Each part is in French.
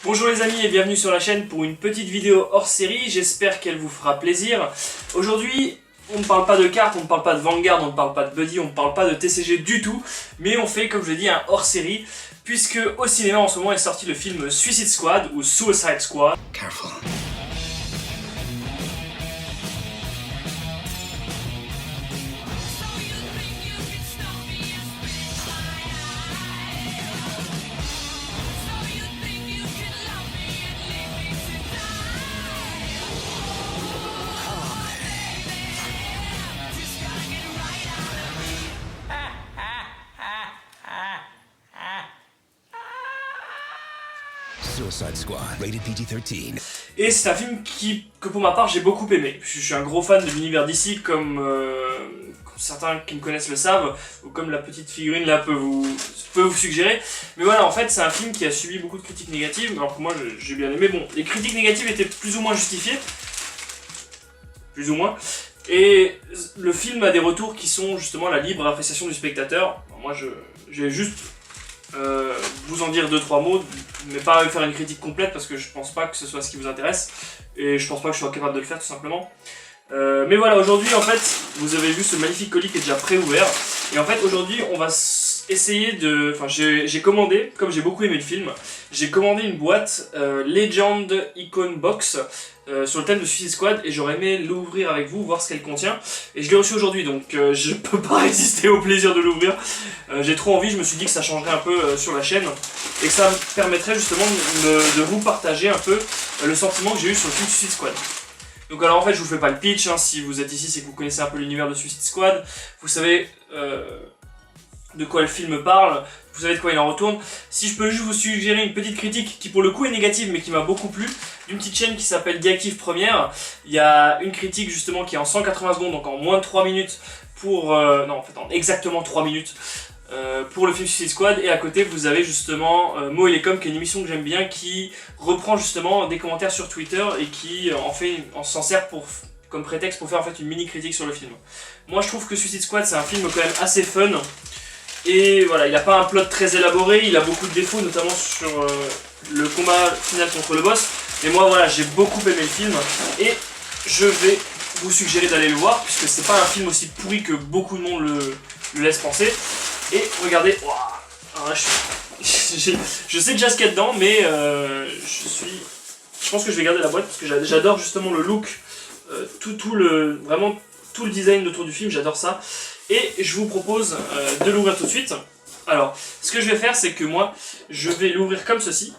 Bonjour les amis et bienvenue sur la chaîne pour une petite vidéo hors série, j'espère qu'elle vous fera plaisir. Aujourd'hui, on ne parle pas de cartes, on ne parle pas de Vanguard, on ne parle pas de Buddy, on ne parle pas de TCG du tout, mais on fait, comme je l'ai dit, un hors série, puisque au cinéma en ce moment est sorti le film Suicide Squad ou Suicide Squad. Careful. Suicide Squad, rated PG-13. Et c'est un film que pour ma part j'ai beaucoup aimé. Je suis un gros fan de l'univers d'ici comme certains qui me connaissent le savent, ou comme la petite figurine là peut vous suggérer. Mais voilà, en fait c'est un film qui a subi beaucoup de critiques négatives, alors que moi j'ai bien aimé. Bon, les critiques négatives étaient plus ou moins justifiées. Plus ou moins. Et le film a des retours qui sont justement la libre appréciation du spectateur. Alors moi je vais juste vous en dire 2-3 mots, mais pas faire une critique complète parce que je pense pas que ce soit ce qui vous intéresse et je pense pas que je sois capable de le faire tout simplement. Mais voilà, aujourd'hui en fait, vous avez vu ce magnifique colis qui est déjà pré-ouvert et en fait aujourd'hui on va essayer de... Enfin j'ai commandé, comme j'ai beaucoup aimé le film, j'ai commandé une boîte Legend Icon Box sur le thème de Suicide Squad et j'aurais aimé l'ouvrir avec vous, voir ce qu'elle contient. Et je l'ai reçu aujourd'hui donc je peux pas résister au plaisir de l'ouvrir. J'ai trop envie, je me suis dit que ça changerait un peu sur la chaîne et que ça me permettrait justement de vous partager un peu le sentiment que j'ai eu sur le film Suicide Squad. Donc alors en fait je vous fais pas le pitch, hein, si vous êtes ici c'est que vous connaissez un peu l'univers de Suicide Squad, vous savez de quoi le film parle, vous savez de quoi il en retourne. Si je peux juste vous suggérer une petite critique qui pour le coup est négative mais qui m'a beaucoup plu, d'une petite chaîne qui s'appelle Diactive Première, il y a une critique justement qui est en 180 secondes, donc en moins de 3 minutes pour... non en fait en exactement 3 minutes pour le film Suicide Squad, et à côté vous avez justement Mo et les Coms qui est une émission que j'aime bien qui reprend justement des commentaires sur Twitter et qui s'en sert comme prétexte pour faire en fait une mini critique sur le film. Moi je trouve que Suicide Squad c'est un film quand même assez fun. Et voilà, il n'a pas un plot très élaboré, il a beaucoup de défauts, notamment sur le combat final contre le boss. Mais moi voilà, j'ai beaucoup aimé le film et je vais vous suggérer d'aller le voir, puisque c'est pas un film aussi pourri que beaucoup de monde le laisse penser. Et regardez, wow, je sais déjà ce qu'il y a dedans, mais je pense que je vais garder la boîte, parce que j'adore justement le look, vraiment tout le design autour du film, j'adore ça. Et je vous propose de l'ouvrir tout de suite. Alors, ce que je vais faire, c'est que moi, je vais l'ouvrir comme ceci.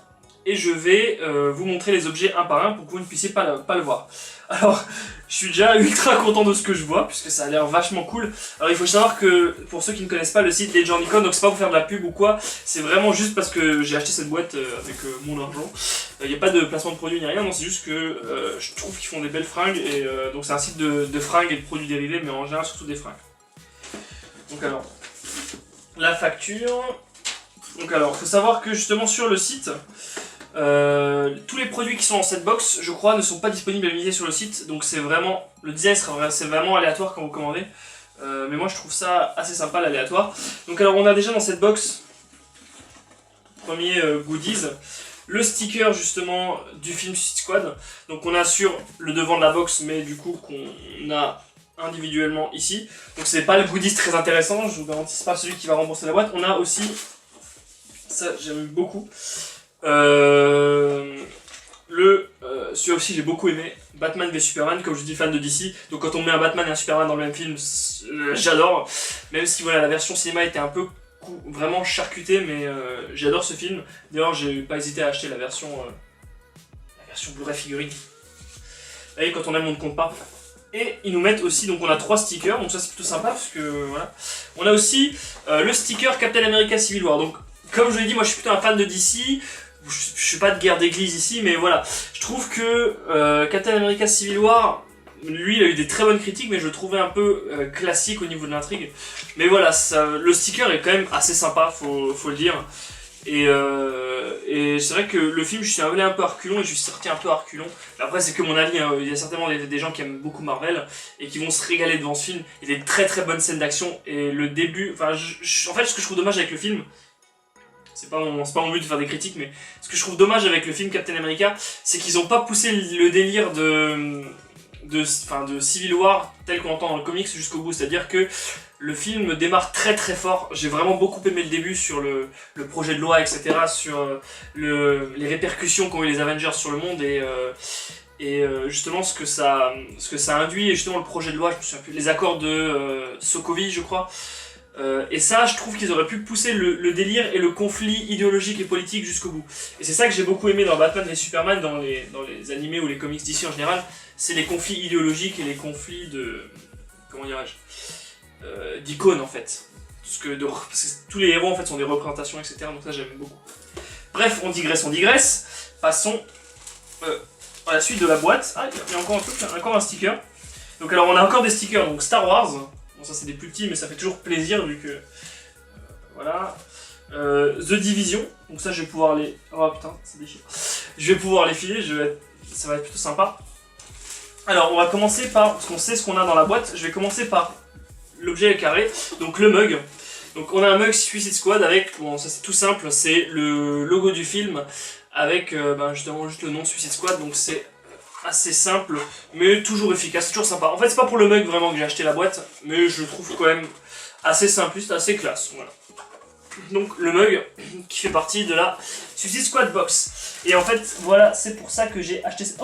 Et je vais vous montrer les objets un par un pour que vous ne puissiez pas le voir. Alors, je suis déjà ultra content de ce que je vois, puisque ça a l'air vachement cool. Alors il faut savoir que, pour ceux qui ne connaissent pas le site Legend Icon, donc c'est pas pour faire de la pub ou quoi, c'est vraiment juste parce que j'ai acheté cette boîte avec mon argent. Il n'y a pas de placement de produits ni rien, non, c'est juste que je trouve qu'ils font des belles fringues, et donc c'est un site de fringues et de produits dérivés, mais en général surtout des fringues. Donc alors, la facture. Donc alors, il faut savoir que justement sur le site, tous les produits qui sont dans cette box, je crois, ne sont pas disponibles à l'unité sur le site. Donc c'est vraiment, le design c'est vraiment aléatoire quand vous commandez. Mais moi je trouve ça assez sympa l'aléatoire. Donc alors on a déjà dans cette box, premier goodies, le sticker justement du film Suicide Squad. Donc on a sur le devant de la box, mais du coup qu'on a individuellement ici. Donc c'est pas le goodies très intéressant, je vous garantis c'est pas celui qui va rembourser la boîte. On a aussi, ça j'aime beaucoup, celui-là aussi j'ai beaucoup aimé, Batman v Superman, comme je dis fan de DC, donc quand on met un Batman et un Superman dans le même film, j'adore, même si voilà la version cinéma était un peu vraiment charcutée, mais j'adore ce film. D'ailleurs j'ai pas hésité à acheter la version Blu-ray figurine. Vous voyez, quand on aime on ne compte pas. Et ils nous mettent aussi, donc on a 3 stickers, donc ça c'est plutôt sympa parce que voilà. On a aussi le sticker Captain America Civil War. Donc comme je vous l'ai dit, moi je suis plutôt un fan de DC. Je suis pas de guerre d'église ici, mais voilà. Je trouve que Captain America Civil War, lui il a eu des très bonnes critiques, mais je le trouvais un peu classique au niveau de l'intrigue. Mais voilà, le sticker est quand même assez sympa, faut le dire. Et c'est vrai que le film, je suis allé un peu à reculons et je suis sorti un peu à reculons. Après, c'est que mon avis, hein. Il y a certainement des gens qui aiment beaucoup Marvel et qui vont se régaler devant ce film. Il y a des très très bonnes scènes d'action et le début. Enfin, en fait, ce que je trouve dommage avec le film, c'est pas mon but de faire des critiques, mais ce que je trouve dommage avec le film Captain America, c'est qu'ils ont pas poussé le délire de Civil War tel qu'on l'entend dans le comics jusqu'au bout, c'est-à-dire que le film démarre très très fort. J'ai vraiment beaucoup aimé le début sur le projet de loi, etc., sur les répercussions qu'ont eu les Avengers sur le monde et justement ce que ça induit, et justement le projet de loi, je me souviens plus, les accords de Sokovie, je crois. Et ça, je trouve qu'ils auraient pu pousser le délire et le conflit idéologique et politique jusqu'au bout. Et c'est ça que j'ai beaucoup aimé dans Batman et Superman, dans les animés ou les comics d'ici en général, c'est les conflits idéologiques et les conflits comment dirais-je, d'icônes en fait. Parce que tous les héros en fait sont des représentations, etc. Donc ça j'aime beaucoup. Bref, on digresse. Passons à la suite de la boîte. Ah, il y a encore un truc, encore un sticker. Donc alors on a encore des stickers, donc Star Wars. Bon ça c'est des plus petits mais ça fait toujours plaisir vu que... voilà. The Division, donc ça je vais pouvoir les... oh putain, c'est déchiré. Je vais pouvoir les filer, ça va être plutôt sympa. Alors on va commencer par, parce qu'on sait ce qu'on a dans la boîte, je vais commencer par l'objet carré, donc le mug. Donc on a un mug Suicide Squad avec, bon ça c'est tout simple, c'est le logo du film avec justement juste le nom Suicide Squad, donc c'est assez simple mais toujours efficace, toujours sympa. En fait c'est pas pour le mug vraiment que j'ai acheté la boîte, mais je le trouve quand même assez simpliste, assez classe, voilà. Donc le mug qui fait partie de la Suicide Squad box. Et en fait voilà, c'est pour ça que j'ai acheté cette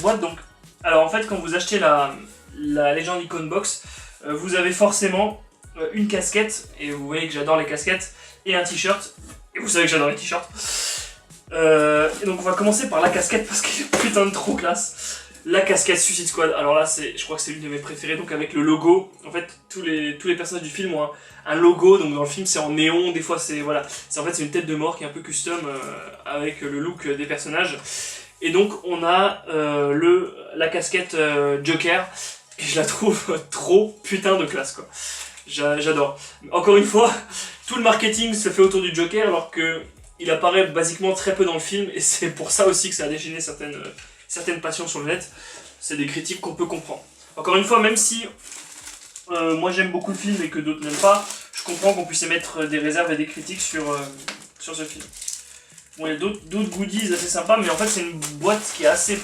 boîte. Donc alors en fait quand vous achetez la Legend Icon box, vous avez forcément une casquette, et vous voyez que j'adore les casquettes, et un t-shirt, et vous savez que j'adore les t-shirts. Et donc on va commencer par la casquette parce qu'elle est putain de trop classe. La casquette Suicide Squad, alors là je crois que c'est l'une de mes préférées, donc avec le logo. En fait tous les personnages du film ont un logo, donc dans le film c'est en néon, des fois c'est voilà, c'est une tête de mort qui est un peu custom avec le look des personnages. Et donc on a la casquette Joker, et je la trouve trop putain de classe quoi. J'adore. Encore une fois, tout le marketing se fait autour du Joker alors que il apparaît basiquement très peu dans le film, et c'est pour ça aussi que ça a déchaîné certaines passions sur le net. C'est des critiques qu'on peut comprendre. Encore une fois, même si moi j'aime beaucoup le film et que d'autres n'aiment pas, je comprends qu'on puisse émettre des réserves et des critiques sur ce film. Bon, il y a d'autres goodies assez sympas, mais en fait c'est une boîte qui est assez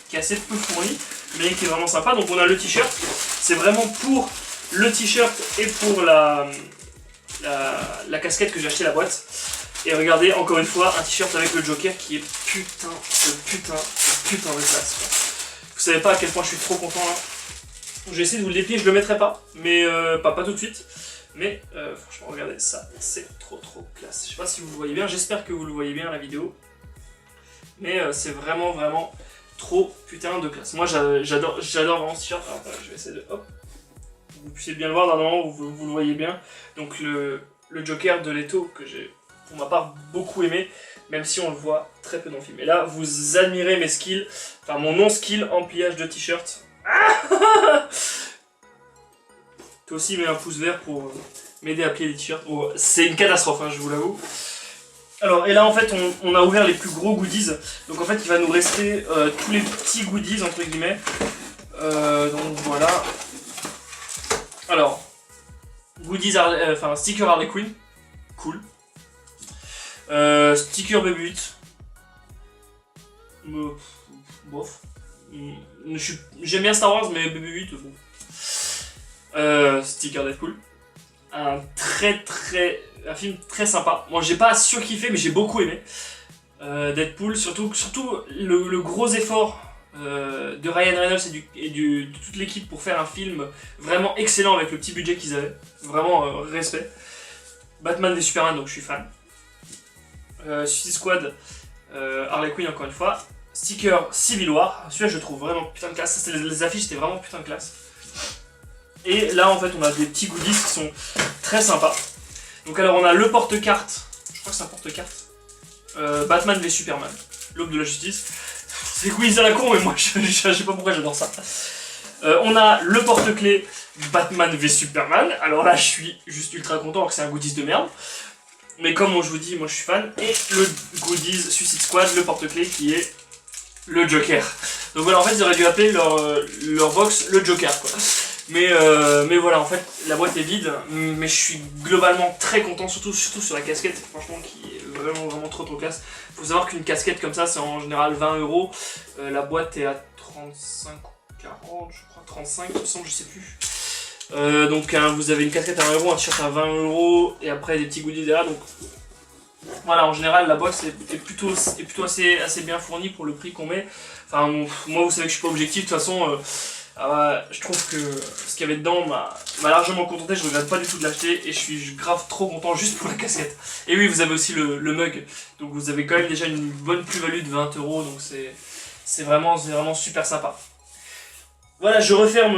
peu fournie, mais qui est vraiment sympa. Donc on a le t-shirt, c'est vraiment pour le t-shirt et pour la casquette que j'ai acheté la boîte. Et regardez, encore une fois, un t-shirt avec le Joker qui est putain de classe. Vous savez pas à quel point je suis trop content là. Je vais essayer de vous le déplier, je le mettrai pas, mais pas tout de suite. Mais franchement, regardez ça, c'est trop classe. Je sais pas si vous le voyez bien, j'espère que vous le voyez bien la vidéo. Mais c'est vraiment trop putain de classe. Moi j'adore vraiment ce t-shirt. Alors, je vais essayer de... hop. Vous puissiez bien le voir, normalement vous le voyez bien. Donc le Joker de Leto que j'ai pour ma part beaucoup aimé, même si on le voit très peu dans le film. Et là vous admirez mes skills, enfin mon non-skill en pliage de t-shirt. Toi aussi mets un pouce vert pour m'aider à plier les t-shirts. Oh, c'est une catastrophe, hein, je vous l'avoue. Alors, et là en fait on a ouvert les plus gros goodies. Donc en fait il va nous rester tous les petits goodies entre guillemets. Donc voilà. Alors, goodies, sticker Harley Quinn. Cool. Sticker BB-8. Bof. J'aime bien Star Wars, mais BB-8, bon. Sticker Deadpool. Un film très sympa. Moi, j'ai pas surkiffé, mais j'ai beaucoup aimé. Deadpool, surtout le gros effort de Ryan Reynolds et de toute l'équipe pour faire un film vraiment excellent avec le petit budget qu'ils avaient. Vraiment respect. Batman et Superman, donc je suis fan. Suicide Squad, Harley Quinn encore une fois. Sticker Civil War, celui-là je le trouve vraiment putain de classe. Ça, les affiches c'était vraiment putain de classe. Et là en fait on a des petits goodies qui sont très sympas. Donc alors on a le porte-carte, je crois que c'est un porte-carte. Batman v Superman, l'aube de la justice. C'est quiz à la con mais moi je sais pas pourquoi j'adore ça. On a le porte-clés Batman v Superman. Alors là je suis juste ultra content alors que c'est un goodies de merde. Mais comme je vous dis, moi je suis fan. Et le goodies Suicide Squad, le porte-clés qui est le Joker. Donc voilà, en fait ils auraient dû appeler leur box le Joker quoi. Mais voilà, en fait, la boîte est vide, mais je suis globalement très content, surtout sur la casquette, franchement, qui est vraiment trop classe. Faut savoir qu'une casquette comme ça, c'est en général 20 €. La boîte est à 35 ou 40, je crois, 35, il me semble, je sais plus. Donc vous avez une casquette à 1 €, un t-shirt à 20 € et après des petits goodies derrière. Donc voilà, en général la box est plutôt assez bien fournie pour le prix qu'on met. Enfin moi vous savez que je suis pas objectif de toute façon. Je trouve que ce qu'il y avait dedans m'a largement contenté, je regrette pas du tout de l'acheter et je suis grave trop content juste pour la casquette. Et oui, vous avez aussi le mug, donc vous avez quand même déjà une bonne plus-value de 20 €, donc c'est vraiment super sympa. Voilà, je referme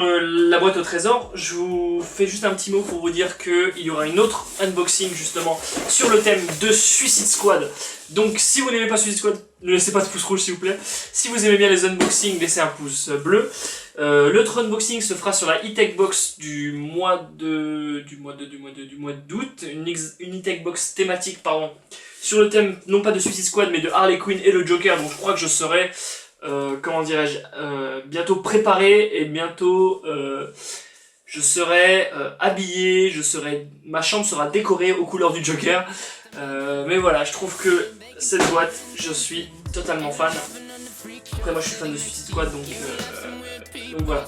la boîte au trésor. Je vous fais juste un petit mot pour vous dire qu'il y aura une autre unboxing justement sur le thème de Suicide Squad. Donc si vous n'aimez pas Suicide Squad, ne laissez pas de pouce rouge s'il vous plaît. Si vous aimez bien les unboxings, laissez un pouce bleu. L'autre unboxing se fera sur la e-tech box du mois d'août, une e-tech box thématique pardon, sur le thème non pas de Suicide Squad mais de Harley Quinn et le Joker. Donc je crois que je serai comment dirais-je, bientôt préparé et bientôt je serai habillé, ma chambre sera décorée aux couleurs du Joker. Mais voilà, je trouve que cette boîte, je suis totalement fan. Après moi je suis fan de Suicide Squad donc voilà.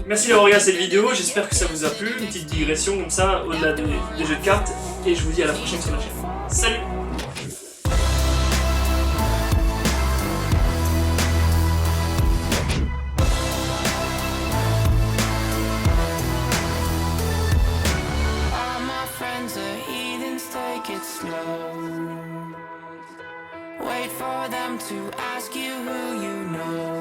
Merci d'avoir regardé cette vidéo, j'espère que ça vous a plu, une petite digression comme ça au-delà des jeux de cartes et je vous dis à la prochaine sur la chaîne. Salut! Take it slow. Wait for them to ask you who you know.